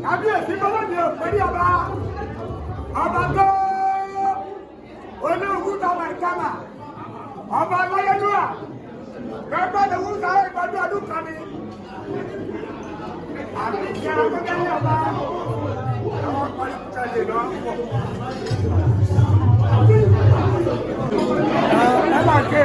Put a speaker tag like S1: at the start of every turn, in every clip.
S1: kábíyèsí bọ́lọ́dì òpèrí ọba tó olóògùn tọmọ ìkàmà ọba aláyélúwà gbẹgbẹ́ ni wọ́n sáré ìgbàdún ọdún kan ni àti ìṣẹ́ra tó kẹ́lẹ́ ọba àwọn ọkùnrin tẹ̀lé lọ pọ̀. ẹ máa ké.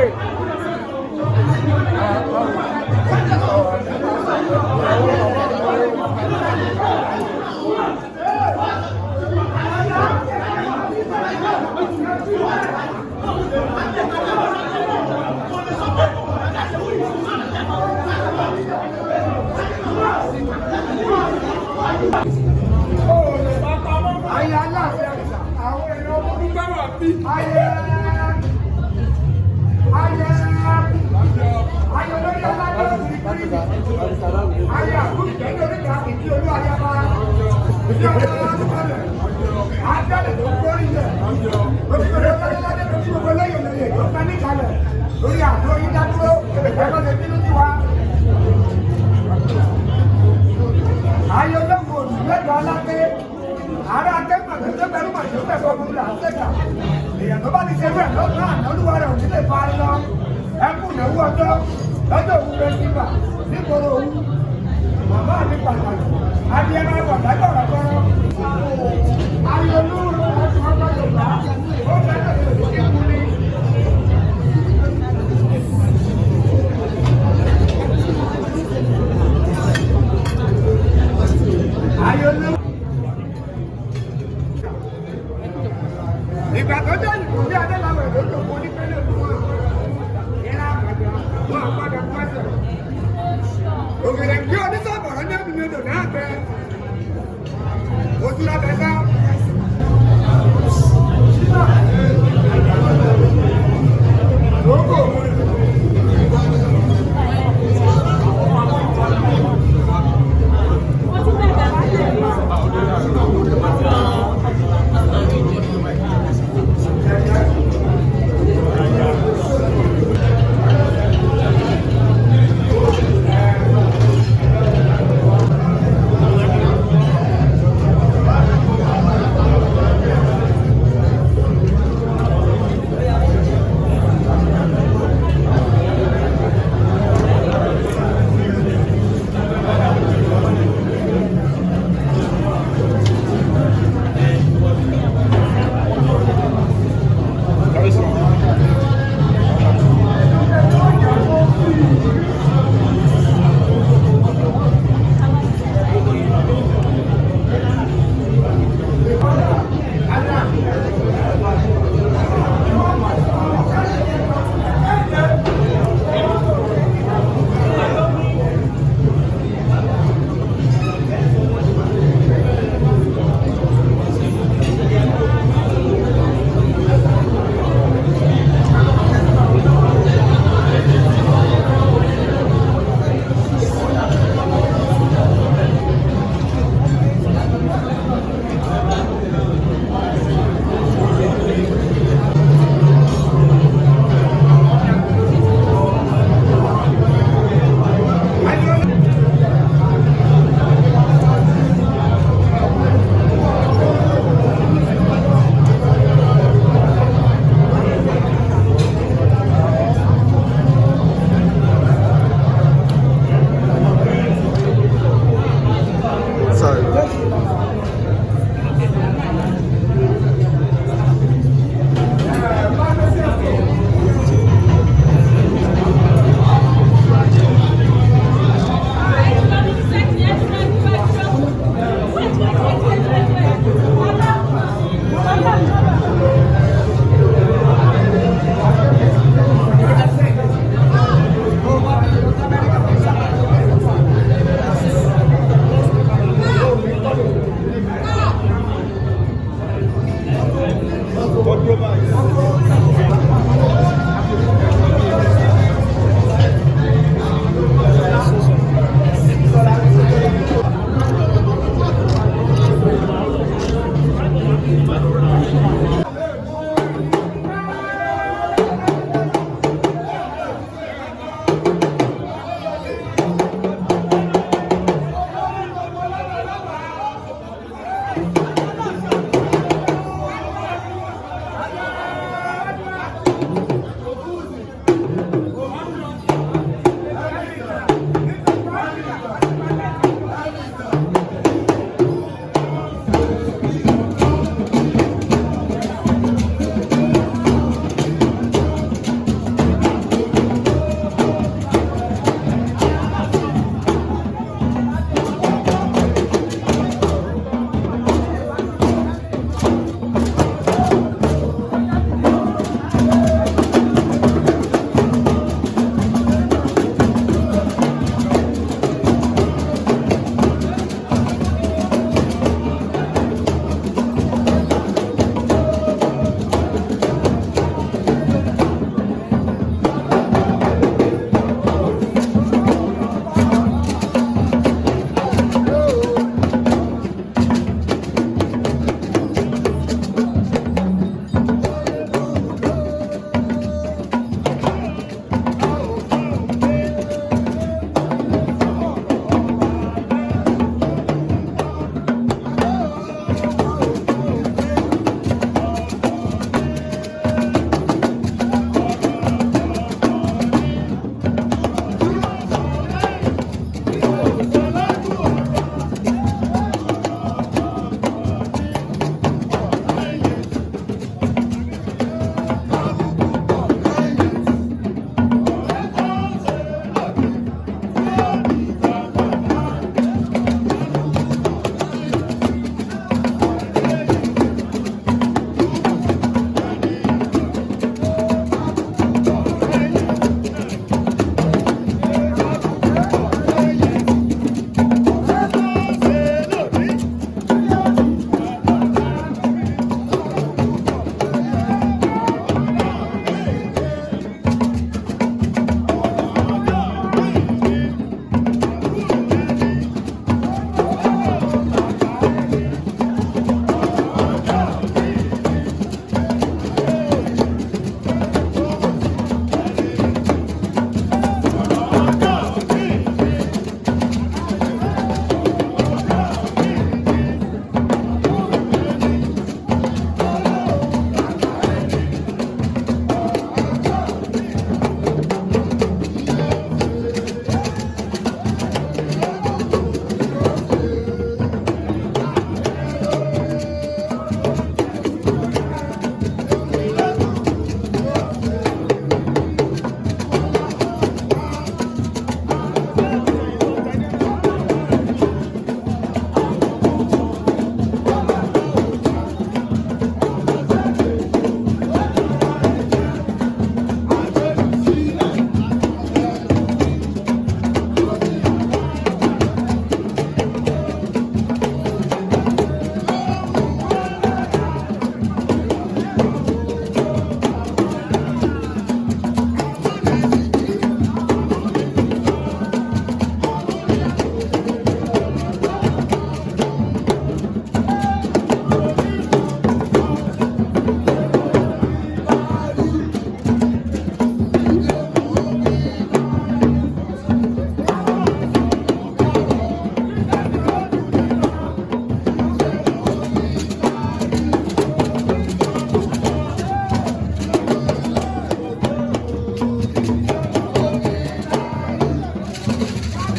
S1: Ayé aláàfin àgbà àwọn èèyàn ọmọ ọdún gbẹ́wà bí. Ayé lórí alájọ́ ìrìnkiri. Ayé àkúrìjẹ́ lórí ìdí olú ayaba. Ìdí ọ̀rẹ́ aláàbọ̀lẹ̀. Ajáde tó gbórí yẹ. Òṣèré Fẹ́lẹ́ládé tó fi gbogbo lẹ́yìn lẹ́yìn tó fẹ́ níkàlẹ̀. Lórí àjọ yín dádúró. Ẹ̀rọ lè bínú sí wa. Ayé olóńgbò lẹ́jọ́ alágbé. Ààrẹ akẹ́kọ̀ọ́ tó bẹ̀rù màṣẹ́ ó bẹ̀rù ọkùnrin àṣẹ́kà. Èèyàn tó bá ti ṣe bẹ́ẹ̀ lọ́sàn án olúwa rẹ̀ ò ní lè parí lọ. Ẹkùn ìnáwó ọjọ́ lọ́jọ́ òun rẹ̀ nígbà nígboro òun. Màmá mi pàtàkì. Adìẹ máa bọ̀ lájọ́ ọ̀rọ̀ kọ́rọ́. Ayé olúwo ọkọ̀ ọgbà Yorùbá ó bẹ̀rẹ̀ lòdì kíkú ní. Ayé olúwo. Ìgbà tó dé ìlú bí Adéláwọ̀ èdè tó kún ní pẹ́lẹ́ òkúrò. Ìlà àgbàjọ wọn àgbàjọ pẹ́sẹ̀. Ògèrè kí onísọ̀bọ̀rọ̀ ní ẹ̀mí odò náà tẹ. Ojú la bẹ̀ sá. Lóko.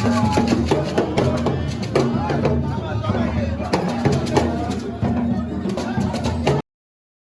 S1: Thank you.